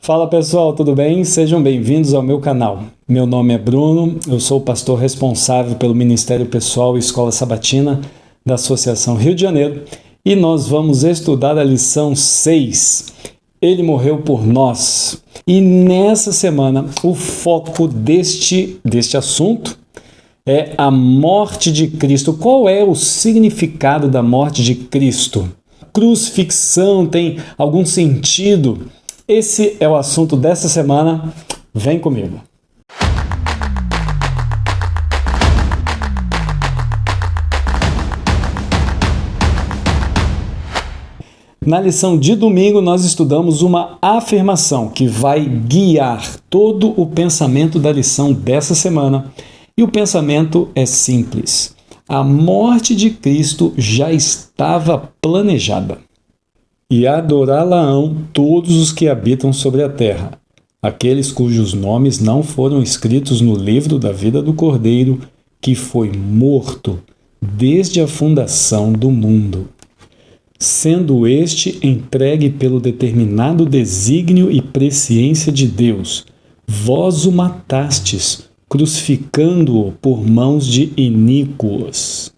Fala pessoal, tudo bem? Sejam bem-vindos ao meu canal. Meu nome é Bruno, eu sou o pastor responsável pelo Ministério Pessoal e Escola Sabatina da Associação Rio de Janeiro e nós vamos estudar a lição 6. Ele morreu por nós. E nessa semana o foco deste assunto é a morte de Cristo. Qual é o significado da morte de Cristo? Crucifixão tem algum sentido? Esse é o assunto dessa semana. Vem comigo. Na lição de domingo, nós estudamos uma afirmação que vai guiar todo o pensamento da lição dessa semana. E o pensamento é simples. A morte de Cristo já estava planejada. E adorá-la-ão todos os que habitam sobre a terra, aqueles cujos nomes não foram escritos no livro da vida do Cordeiro, que foi morto desde a fundação do mundo. Sendo este entregue pelo determinado desígnio e presciência de Deus, vós o matastes, crucificando-o por mãos de iníquos.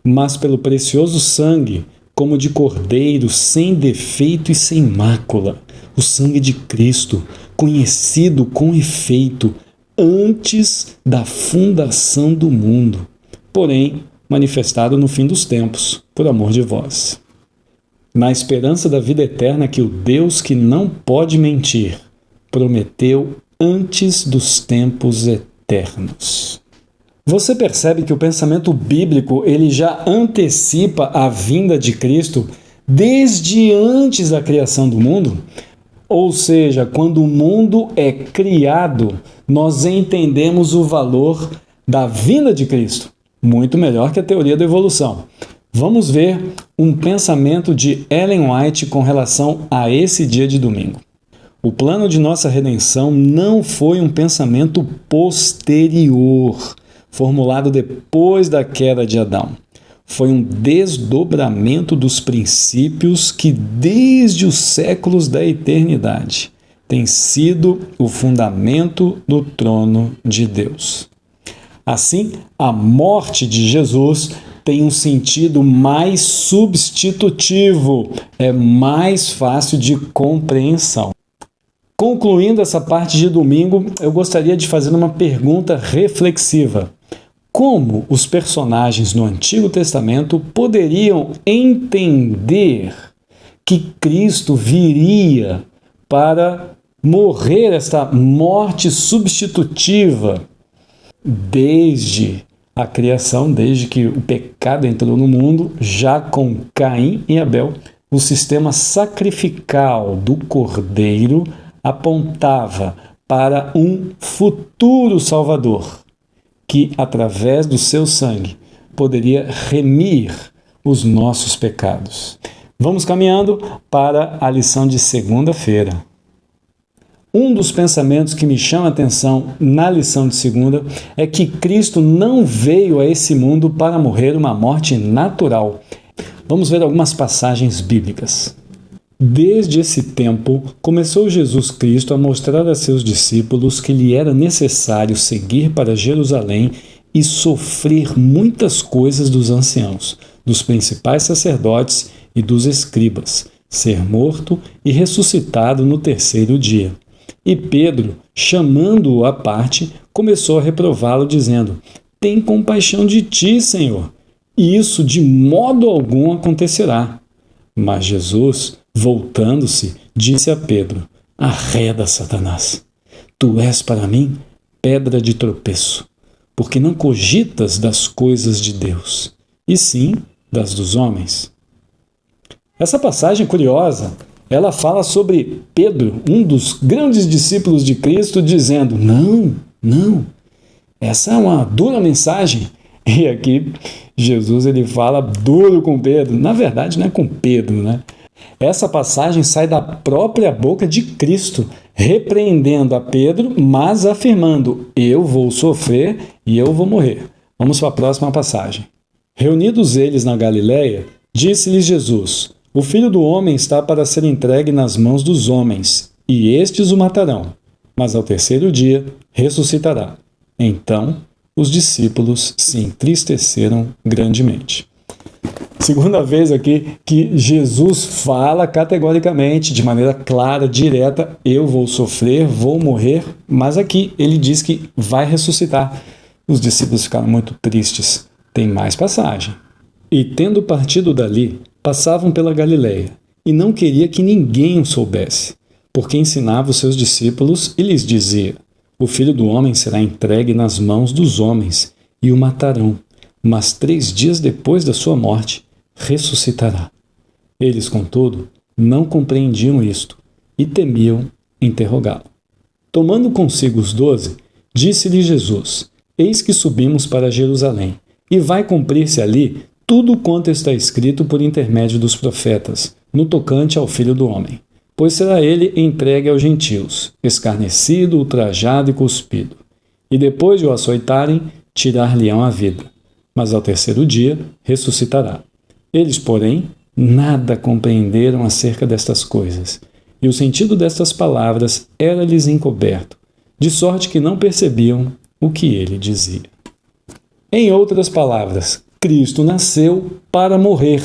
Mas pelo precioso sangue, como de cordeiro, sem defeito e sem mácula, o sangue de Cristo, conhecido com efeito antes da fundação do mundo, porém manifestado no fim dos tempos, por amor de vós. Na esperança da vida eterna que o Deus que não pode mentir, prometeu antes dos tempos eternos. Você percebe que o pensamento bíblico ele já antecipa a vinda de Cristo desde antes da criação do mundo? Ou seja, quando o mundo é criado, nós entendemos o valor da vinda de Cristo, muito melhor que a teoria da evolução. Vamos ver um pensamento de Ellen White com relação a esse dia de domingo. O plano de nossa redenção não foi um pensamento posterior, formulado depois da queda de Adão. Foi um desdobramento dos princípios que, desde os séculos da eternidade, tem sido o fundamento do trono de Deus. Assim, a morte de Jesus tem um sentido mais substitutivo, é mais fácil de compreensão. Concluindo essa parte de domingo, eu gostaria de fazer uma pergunta reflexiva. Como os personagens no Antigo Testamento poderiam entender que Cristo viria para morrer esta morte substitutiva desde a criação, desde que o pecado entrou no mundo, já com Caim e Abel, o sistema sacrificial do Cordeiro apontava para um futuro Salvador, que, através do seu sangue, poderia remir os nossos pecados. Vamos caminhando para a lição de segunda-feira. Um dos pensamentos que me chama a atenção na lição de segunda é que Cristo não veio a esse mundo para morrer uma morte natural. Vamos ver algumas passagens bíblicas. Desde esse tempo, começou Jesus Cristo a mostrar a seus discípulos que lhe era necessário seguir para Jerusalém e sofrer muitas coisas dos anciãos, dos principais sacerdotes e dos escribas, ser morto e ressuscitado no terceiro dia. E Pedro, chamando-o à parte, começou a reprová-lo, dizendo: tem compaixão de ti, Senhor, e isso de modo algum acontecerá. Mas Jesus, voltando-se, disse a Pedro: arreda, Satanás, tu és para mim pedra de tropeço, porque não cogitas das coisas de Deus, e sim das dos homens. Essa passagem curiosa, ela fala sobre Pedro, um dos grandes discípulos de Cristo, dizendo: não, essa é uma dura mensagem. E aqui Jesus ele fala duro com Pedro. Na verdade não é com Pedro, né? Essa passagem sai da própria boca de Cristo, repreendendo a Pedro, mas afirmando: eu vou sofrer e eu vou morrer. Vamos para a próxima passagem. Reunidos eles na Galileia, disse-lhes Jesus: o Filho do Homem está para ser entregue nas mãos dos homens, e estes o matarão, mas ao terceiro dia ressuscitará. Então os discípulos se entristeceram grandemente. Segunda vez aqui que Jesus fala categoricamente, de maneira clara, direta, eu vou sofrer, vou morrer, mas aqui ele diz que vai ressuscitar. Os discípulos ficaram muito tristes. Tem mais passagem. E tendo partido dali, passavam pela Galileia, e não queria que ninguém o soubesse, porque ensinava os seus discípulos e lhes dizia: o Filho do Homem será entregue nas mãos dos homens, e o matarão, mas 3 dias depois da sua morte, ressuscitará. Eles, contudo, não compreendiam isto, e temiam interrogá-lo. Tomando consigo os 12, disse-lhe Jesus: eis que subimos para Jerusalém, e vai cumprir-se ali tudo quanto está escrito por intermédio dos profetas, no tocante ao Filho do Homem. Pois será ele entregue aos gentios, escarnecido, ultrajado e cuspido. E depois de o açoitarem, tirar-lhe-ão a vida. Mas ao terceiro dia ressuscitará. Eles, porém, nada compreenderam acerca destas coisas, e o sentido destas palavras era-lhes encoberto, de sorte que não percebiam o que ele dizia. Em outras palavras, Cristo nasceu para morrer.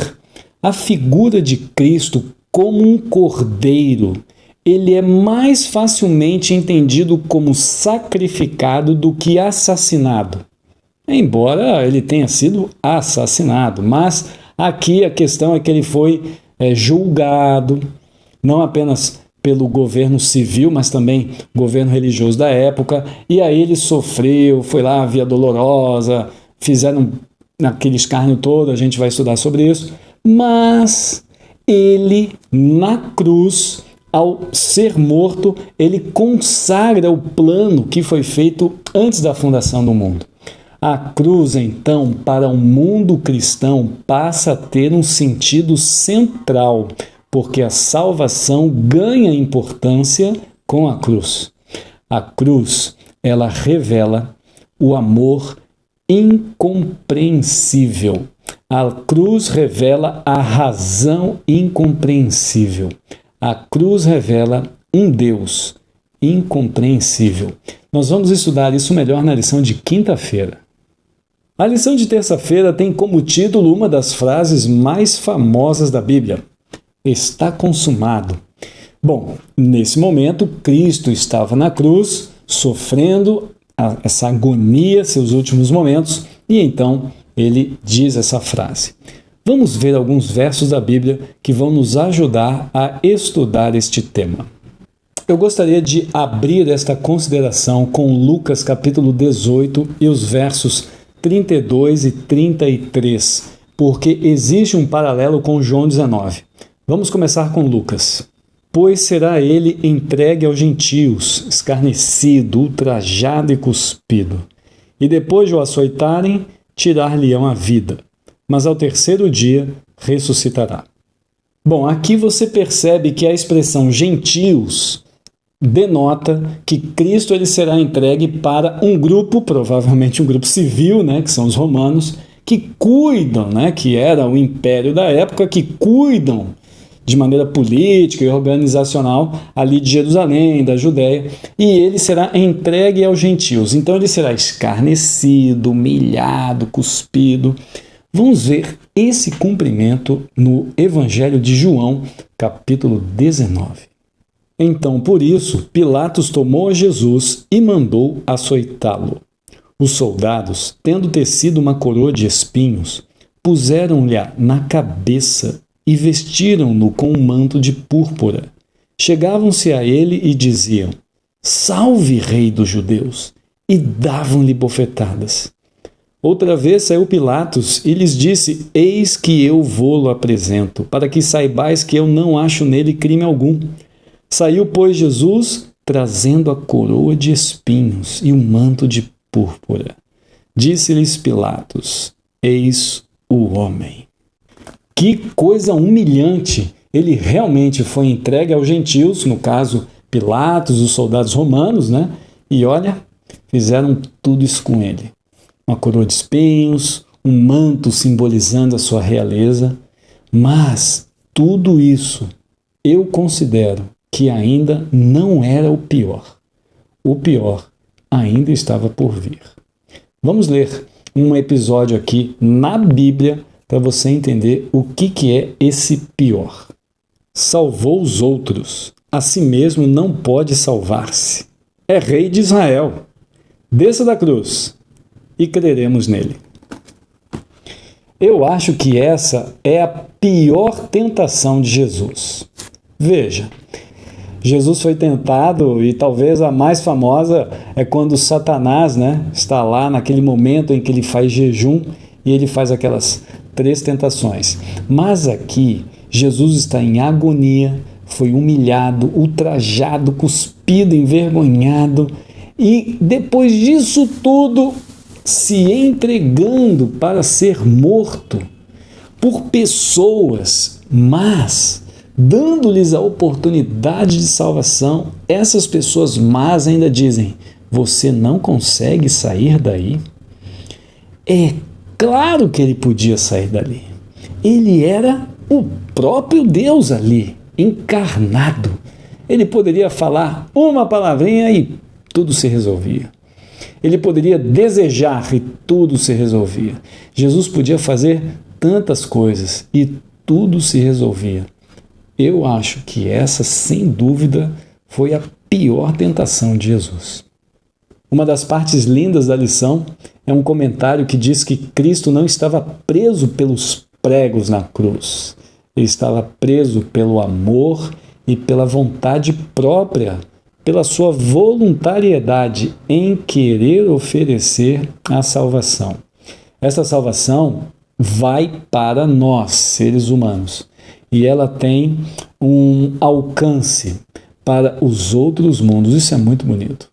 A figura de Cristo como um cordeiro, ele é mais facilmente entendido como sacrificado do que assassinado. Embora ele tenha sido assassinado, mas aqui a questão é que ele foi julgado, não apenas pelo governo civil, mas também governo religioso da época, e aí ele sofreu, foi lá a Via Dolorosa, fizeram aquele escárnio todo, a gente vai estudar sobre isso, mas ele, na cruz, ao ser morto, ele consagra o plano que foi feito antes da fundação do mundo. A cruz, então, para o mundo cristão, passa a ter um sentido central, porque a salvação ganha importância com a cruz. A cruz, ela revela o amor incompreensível. A cruz revela a razão incompreensível. A cruz revela um Deus incompreensível. Nós vamos estudar isso melhor na lição de quinta-feira. A lição de terça-feira tem como título uma das frases mais famosas da Bíblia: está consumado. Bom, nesse momento, Cristo estava na cruz, sofrendo essa agonia, seus últimos momentos, e então ele diz essa frase. Vamos ver alguns versos da Bíblia que vão nos ajudar a estudar este tema. Eu gostaria de abrir esta consideração com Lucas capítulo 18 e os versos 32 e 33, porque existe um paralelo com João 19. Vamos começar com Lucas. Pois será ele entregue aos gentios, escarnecido, ultrajado e cuspido. E depois de o açoitarem, tirar-lhe-ão a vida. Mas ao terceiro dia ressuscitará. Bom, aqui você percebe que a expressão gentios denota que Cristo ele será entregue para um grupo, provavelmente um grupo civil, que são os romanos, que cuidam, que era o império da época, que cuidam de maneira política e organizacional ali de Jerusalém, da Judéia, e ele será entregue aos gentios. Então ele será escarnecido, humilhado, cuspido. Vamos ver esse cumprimento no Evangelho de João, capítulo 19. Então, por isso, Pilatos tomou a Jesus e mandou açoitá-lo. Os soldados, tendo tecido uma coroa de espinhos, puseram-lhe na cabeça e vestiram-no com um manto de púrpura. Chegavam-se a ele e diziam: Salve, Rei dos Judeus! E davam-lhe bofetadas. Outra vez saiu Pilatos e lhes disse: Eis que eu vô-lo apresento, para que saibais que eu não acho nele crime algum. Saiu, pois, Jesus, trazendo a coroa de espinhos e um manto de púrpura. Disse-lhes Pilatos: Eis o homem. Que coisa humilhante! Ele realmente foi entregue aos gentios, no caso, Pilatos, os soldados romanos, E olha, fizeram tudo isso com ele. Uma coroa de espinhos, um manto simbolizando a sua realeza. Mas tudo isso eu considero que ainda não era o pior. O pior ainda estava por vir. Vamos ler um episódio aqui na Bíblia para você entender o que é esse pior. Salvou os outros, a si mesmo não pode salvar-se. É rei de Israel. Desça da cruz e creremos nele. Eu acho que essa é a pior tentação de Jesus. Veja, Jesus foi tentado e talvez a mais famosa é quando Satanás, está lá naquele momento em que ele faz jejum e ele faz aquelas 3 tentações. Mas aqui, Jesus está em agonia, foi humilhado, ultrajado, cuspido, envergonhado e depois disso tudo se entregando para ser morto por pessoas, mas dando-lhes a oportunidade de salvação. Essas pessoas más ainda dizem: você não consegue sair daí? É claro que ele podia sair dali. Ele era o próprio Deus ali, encarnado. Ele poderia falar uma palavrinha e tudo se resolvia. Ele poderia desejar e tudo se resolvia. Jesus podia fazer tantas coisas e tudo se resolvia. Eu acho que essa, sem dúvida, foi a pior tentação de Jesus. Uma das partes lindas da lição é um comentário que diz que Cristo não estava preso pelos pregos na cruz. Ele estava preso pelo amor e pela vontade própria, pela sua voluntariedade em querer oferecer a salvação. Essa salvação vai para nós, seres humanos, e ela tem um alcance para os outros mundos. Isso é muito bonito.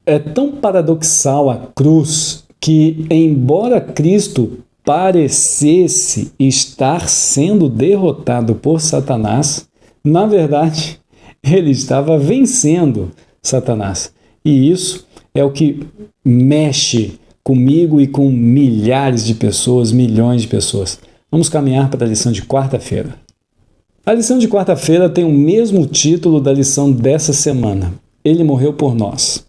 É tão paradoxal a cruz que, embora Cristo parecesse estar sendo derrotado por Satanás, na verdade, ele estava vencendo Satanás. E isso é o que mexe comigo e com milhares de pessoas, milhões de pessoas. Vamos caminhar para a lição de quarta-feira. A lição de quarta-feira tem o mesmo título da lição dessa semana. Ele morreu por nós.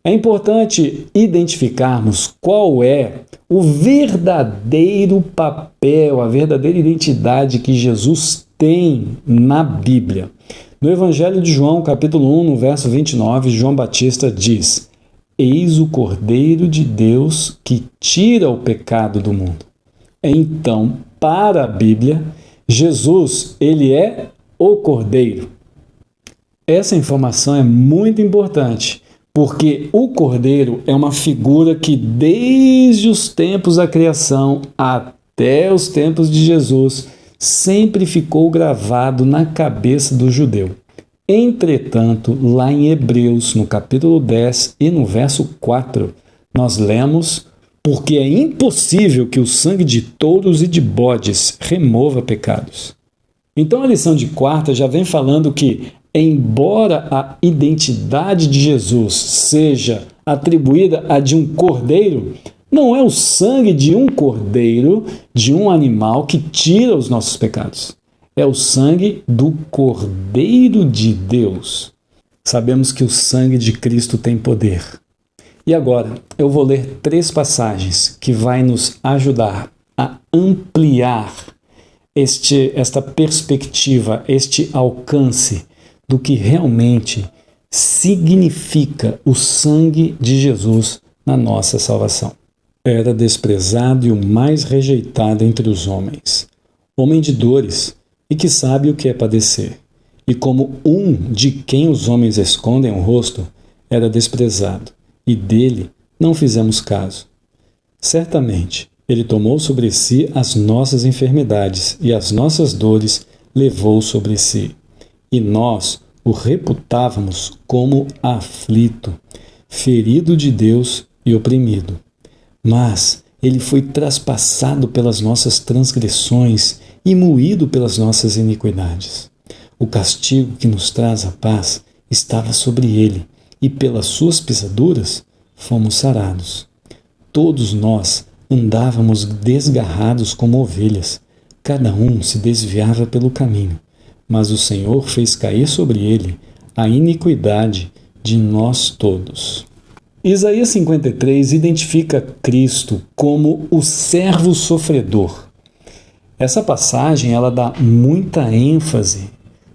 É importante identificarmos qual é o verdadeiro papel, a verdadeira identidade que Jesus tem na Bíblia. No Evangelho de João, capítulo 1, no verso 29, João Batista diz: Eis o Cordeiro de Deus que tira o pecado do mundo. Então, para a Bíblia, Jesus, ele é o Cordeiro. Essa informação é muito importante, porque o Cordeiro é uma figura que desde os tempos da criação até os tempos de Jesus sempre ficou gravado na cabeça do judeu. Entretanto, lá em Hebreus, no capítulo 10 e no verso 4, nós lemos: porque é impossível que o sangue de touros e de bodes remova pecados. Então a lição de quarta já vem falando que, embora a identidade de Jesus seja atribuída a de um cordeiro, não é o sangue de um cordeiro, de um animal, que tira os nossos pecados. É o sangue do Cordeiro de Deus. Sabemos que o sangue de Cristo tem poder. E agora eu vou ler 3 passagens que vai nos ajudar a ampliar esta perspectiva, este alcance do que realmente significa o sangue de Jesus na nossa salvação. Era desprezado e o mais rejeitado entre os homens, homem de dores e que sabe o que é padecer. E como um de quem os homens escondem o rosto, era desprezado, e dele não fizemos caso. Certamente, ele tomou sobre si as nossas enfermidades e as nossas dores levou sobre si. E nós o reputávamos como aflito, ferido de Deus e oprimido. Mas ele foi traspassado pelas nossas transgressões e moído pelas nossas iniquidades. O castigo que nos traz a paz estava sobre ele, e pelas suas pisaduras fomos sarados. Todos nós andávamos desgarrados como ovelhas, cada um se desviava pelo caminho, mas o Senhor fez cair sobre ele a iniquidade de nós todos. Isaías 53 identifica Cristo como o servo sofredor. Essa passagem ela dá muita ênfase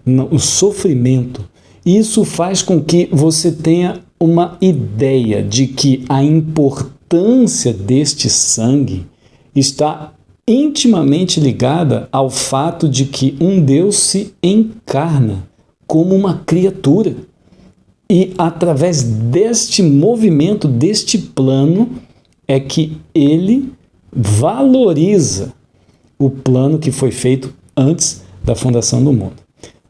no sofrimento. Isso faz com que você tenha uma ideia de que a importância deste sangue está intimamente ligada ao fato de que um Deus se encarna como uma criatura. E através deste movimento, deste plano, é que ele valoriza o plano que foi feito antes da fundação do mundo.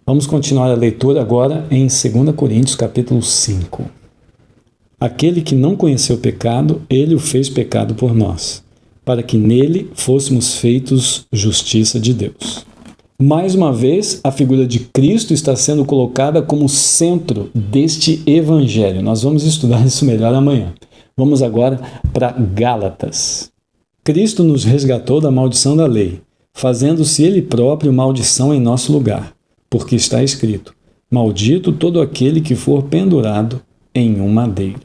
Vamos continuar a leitura agora em 2 Coríntios capítulo 5. Aquele que não conheceu o pecado, ele o fez pecado por nós, para que nele fôssemos feitos justiça de Deus. Mais uma vez, a figura de Cristo está sendo colocada como centro deste evangelho. Nós vamos estudar isso melhor amanhã. Vamos agora para Gálatas. Cristo nos resgatou da maldição da lei, fazendo-se Ele próprio maldição em nosso lugar, porque está escrito: maldito todo aquele que for pendurado em um madeiro.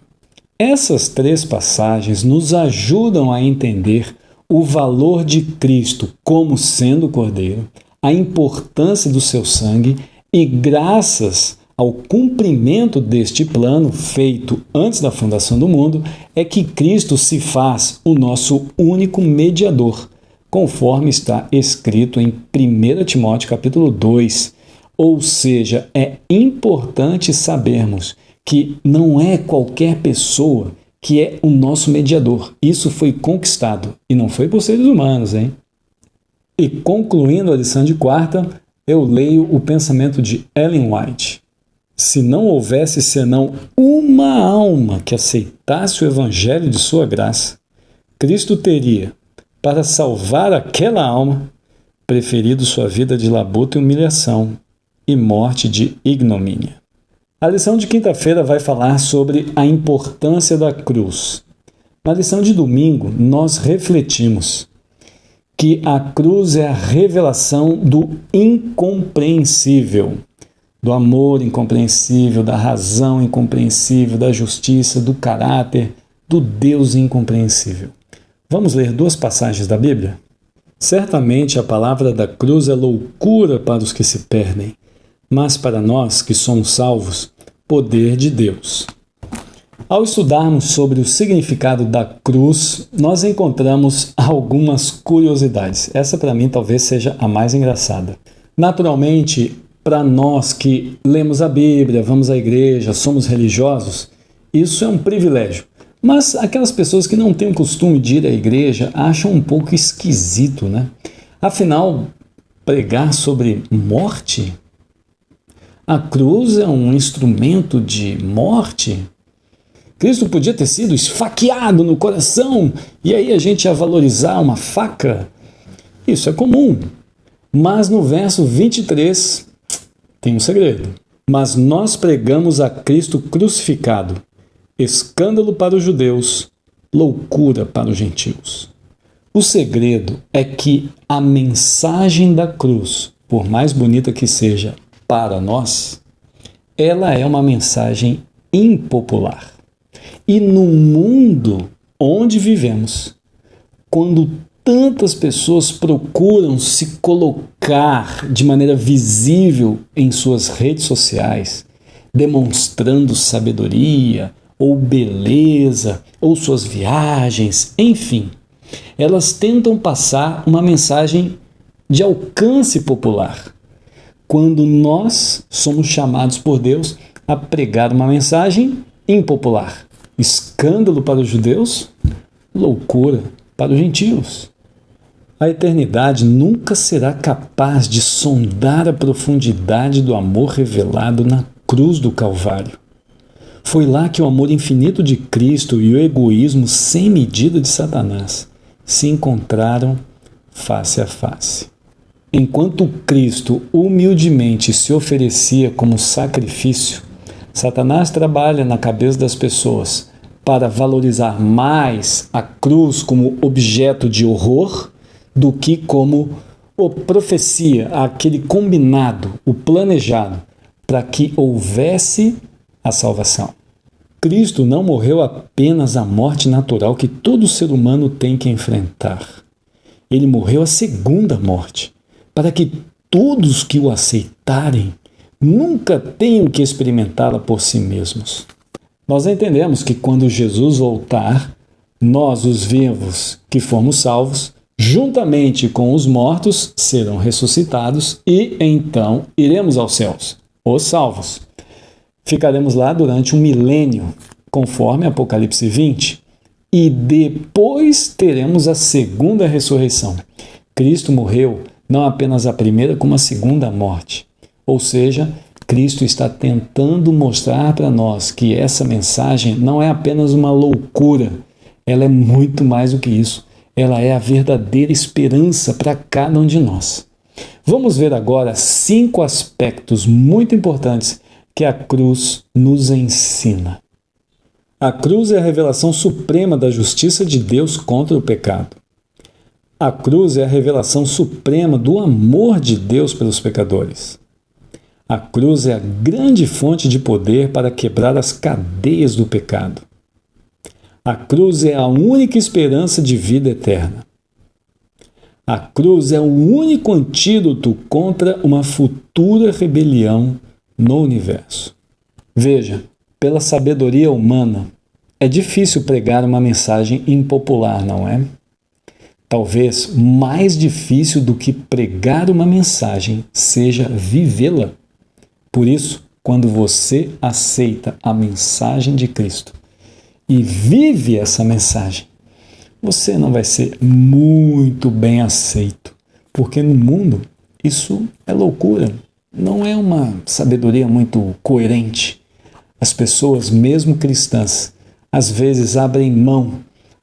Essas três passagens nos ajudam a entender o valor de Cristo como sendo o Cordeiro, a importância do seu sangue e, graças ao cumprimento deste plano feito antes da fundação do mundo, é que Cristo se faz o nosso único mediador, conforme está escrito em 1 Timóteo capítulo 2. Ou seja, é importante sabermos que não é qualquer pessoa que é o nosso mediador. Isso foi conquistado e não foi por seres humanos, hein? E concluindo a lição de quarta, eu leio o pensamento de Ellen White. Se não houvesse senão uma alma que aceitasse o evangelho de sua graça, Cristo teria, para salvar aquela alma, preferido sua vida de labuta e humilhação e morte de ignomínia. A lição de quinta-feira vai falar sobre a importância da cruz. Na lição de domingo, nós refletimos que a cruz é a revelação do incompreensível, do amor incompreensível, da razão incompreensível, da justiça, do caráter, do Deus incompreensível. Vamos ler duas passagens da Bíblia? Certamente a palavra da cruz é loucura para os que se perdem, mas para nós que somos salvos, poder de Deus. Ao estudarmos sobre o significado da cruz, nós encontramos algumas curiosidades. Essa, para mim, talvez seja a mais engraçada. Naturalmente, para nós que lemos a Bíblia, vamos à igreja, somos religiosos, isso é um privilégio. Mas aquelas pessoas que não têm o costume de ir à igreja acham um pouco esquisito, né? Afinal, pregar sobre morte? A cruz é um instrumento de morte? Cristo podia ter sido esfaqueado no coração e aí a gente ia valorizar uma faca? Isso é comum. Mas no verso 23 tem um segredo. Mas nós pregamos a Cristo crucificado, escândalo para os judeus, loucura para os gentios. O segredo é que a mensagem da cruz, por mais bonita que seja para nós, ela é uma mensagem impopular. E no mundo onde vivemos, quando tantas pessoas procuram se colocar de maneira visível em suas redes sociais, demonstrando sabedoria, ou beleza, ou suas viagens, enfim, elas tentam passar uma mensagem de alcance popular, quando nós somos chamados por Deus a pregar uma mensagem impopular. Escândalo para os judeus, loucura para os gentios. A eternidade nunca será capaz de sondar a profundidade do amor revelado na cruz do Calvário. Foi lá que o amor infinito de Cristo e o egoísmo sem medida de Satanás se encontraram face a face. Enquanto Cristo humildemente se oferecia como sacrifício, Satanás trabalha na cabeça das pessoas para valorizar mais a cruz como objeto de horror do que como a profecia, aquele combinado, o planejado, para que houvesse a salvação. Cristo não morreu apenas a morte natural que todo ser humano tem que enfrentar. Ele morreu a segunda morte, para que todos que o aceitarem nunca tenham que experimentá-la por si mesmos. Nós entendemos que quando Jesus voltar, nós, os vivos que fomos salvos, juntamente com os mortos, serão ressuscitados e então iremos aos céus, os salvos. Ficaremos lá durante um milênio, conforme Apocalipse 20, e depois teremos a segunda ressurreição. Cristo morreu não apenas a primeira, como a segunda morte. Ou seja, Cristo está tentando mostrar para nós que essa mensagem não é apenas uma loucura, ela é muito mais do que isso. Ela é a verdadeira esperança para cada um de nós. Vamos ver agora 5 aspectos muito importantes que a cruz nos ensina. A cruz é a revelação suprema da justiça de Deus contra o pecado. A cruz é a revelação suprema do amor de Deus pelos pecadores. A cruz é a grande fonte de poder para quebrar as cadeias do pecado. A cruz é a única esperança de vida eterna. A cruz é o único antídoto contra uma futura rebelião no universo. Veja, pela sabedoria humana, é difícil pregar uma mensagem impopular, não é? Talvez mais difícil do que pregar uma mensagem seja vivê-la. Por isso, quando você aceita a mensagem de Cristo e vive essa mensagem, você não vai ser muito bem aceito, porque no mundo isso é loucura, não é uma sabedoria muito coerente. As pessoas, mesmo cristãs, às vezes abrem mão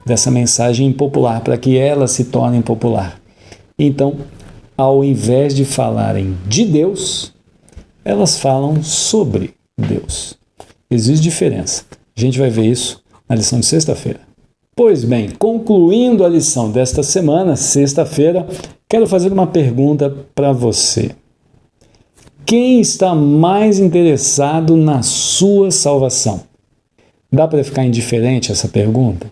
dessa mensagem impopular para que ela se torne popular. Então, ao invés de falarem de Deus, elas falam sobre Deus. Existe diferença. A gente vai ver isso na lição de sexta-feira. Pois bem, concluindo a lição desta semana, sexta-feira, quero fazer uma pergunta para você. Quem está mais interessado na sua salvação? Dá para ficar indiferente a essa pergunta?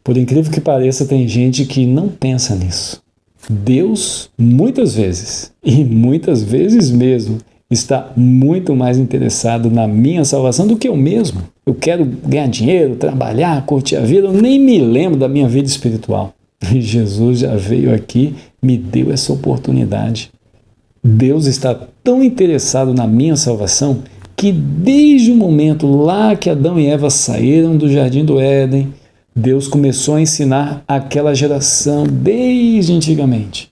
Por incrível que pareça, tem gente que não pensa nisso. Deus, muitas vezes, e muitas vezes mesmo, está muito mais interessado na minha salvação do que eu mesmo. Eu quero ganhar dinheiro, trabalhar, curtir a vida, eu nem me lembro da minha vida espiritual. E Jesus já veio aqui, me deu essa oportunidade. Deus está tão interessado na minha salvação que desde o momento lá que Adão e Eva saíram do Jardim do Éden, Deus começou a ensinar àquela geração, desde antigamente,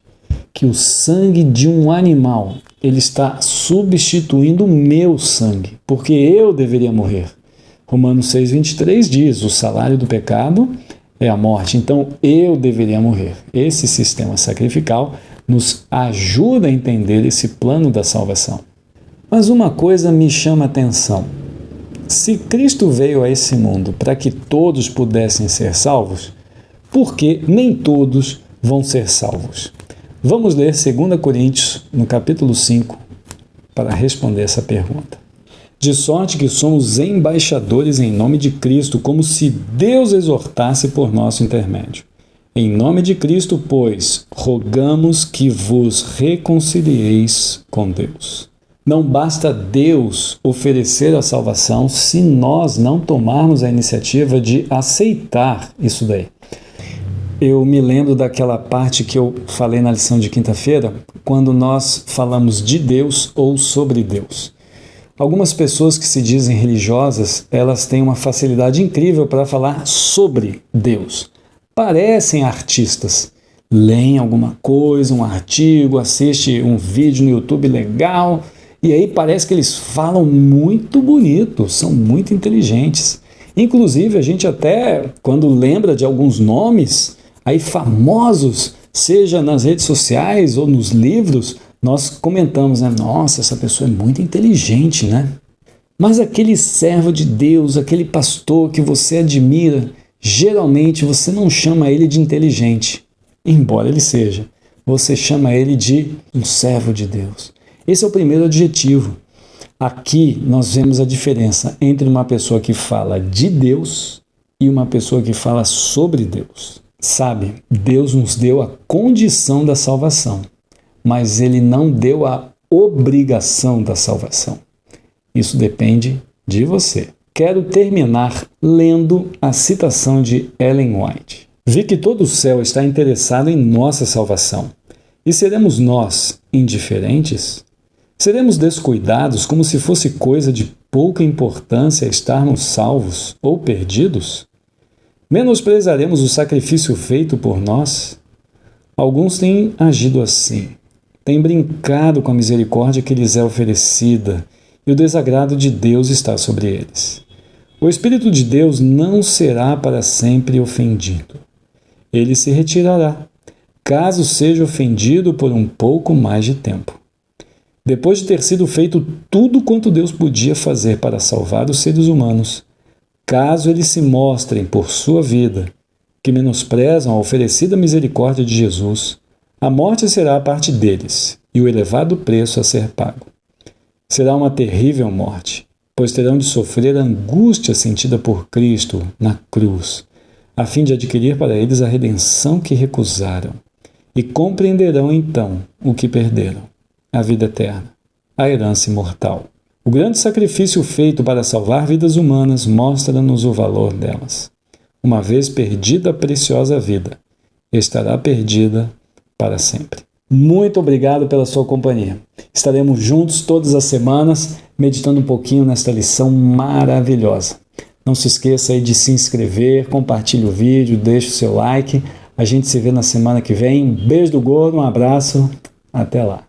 que o sangue de um animal, ele está substituindo o meu sangue, porque eu deveria morrer. Romanos 6,23 diz, o salário do pecado é a morte, então eu deveria morrer. Esse sistema sacrificial nos ajuda a entender esse plano da salvação. Mas uma coisa me chama a atenção. Se Cristo veio a esse mundo para que todos pudessem ser salvos, por que nem todos vão ser salvos? Vamos ler 2 Coríntios, no capítulo 5, para responder essa pergunta. De sorte que somos embaixadores em nome de Cristo, como se Deus exortasse por nosso intermédio. Em nome de Cristo, pois, rogamos que vos reconcilieis com Deus. Não basta Deus oferecer a salvação se nós não tomarmos a iniciativa de aceitar isso daí. Eu me lembro daquela parte que eu falei na lição de quinta-feira, quando nós falamos de Deus ou sobre Deus. Algumas pessoas que se dizem religiosas, elas têm uma facilidade incrível para falar sobre Deus. Parecem artistas. Leem alguma coisa, um artigo, assiste um vídeo no YouTube legal, e aí parece que eles falam muito bonito, são muito inteligentes. Inclusive, a gente até, quando lembra de alguns nomes aí famosos, seja nas redes sociais ou nos livros, nós comentamos, né? Nossa, essa pessoa é muito inteligente, né? Mas aquele servo de Deus, aquele pastor que você admira, geralmente você não chama ele de inteligente, embora ele seja. você chama ele de um servo de Deus. Esse é o primeiro adjetivo. Aqui nós vemos a diferença entre uma pessoa que fala de Deus e uma pessoa que fala sobre Deus. Sabe, Deus nos deu a condição da salvação, mas Ele não deu a obrigação da salvação. Isso depende de você. Quero terminar lendo a citação de Ellen White. Vi que todo o céu está interessado em nossa salvação. E seremos nós indiferentes? Seremos descuidados como se fosse coisa de pouca importância estarmos salvos ou perdidos? Menosprezaremos o sacrifício feito por nós? Alguns têm agido assim. Têm brincado com a misericórdia que lhes é oferecida e o desagrado de Deus está sobre eles. O Espírito de Deus não será para sempre ofendido. Ele se retirará, caso seja ofendido por um pouco mais de tempo. Depois de ter sido feito tudo quanto Deus podia fazer para salvar os seres humanos, caso eles se mostrem por sua vida que menosprezam a oferecida misericórdia de Jesus, a morte será a parte deles e o elevado preço a ser pago. Será uma terrível morte, pois terão de sofrer a angústia sentida por Cristo na cruz, a fim de adquirir para eles a redenção que recusaram, e compreenderão então o que perderam, a vida eterna, a herança imortal. O grande sacrifício feito para salvar vidas humanas mostra-nos o valor delas. Uma vez perdida a preciosa vida, estará perdida para sempre. Muito obrigado pela sua companhia. Estaremos juntos todas as semanas, meditando um pouquinho nesta lição maravilhosa. Não se esqueça aí de se inscrever, compartilhe o vídeo, deixe o seu like. A gente se vê na semana que vem. Beijo do gordo, um abraço, até lá.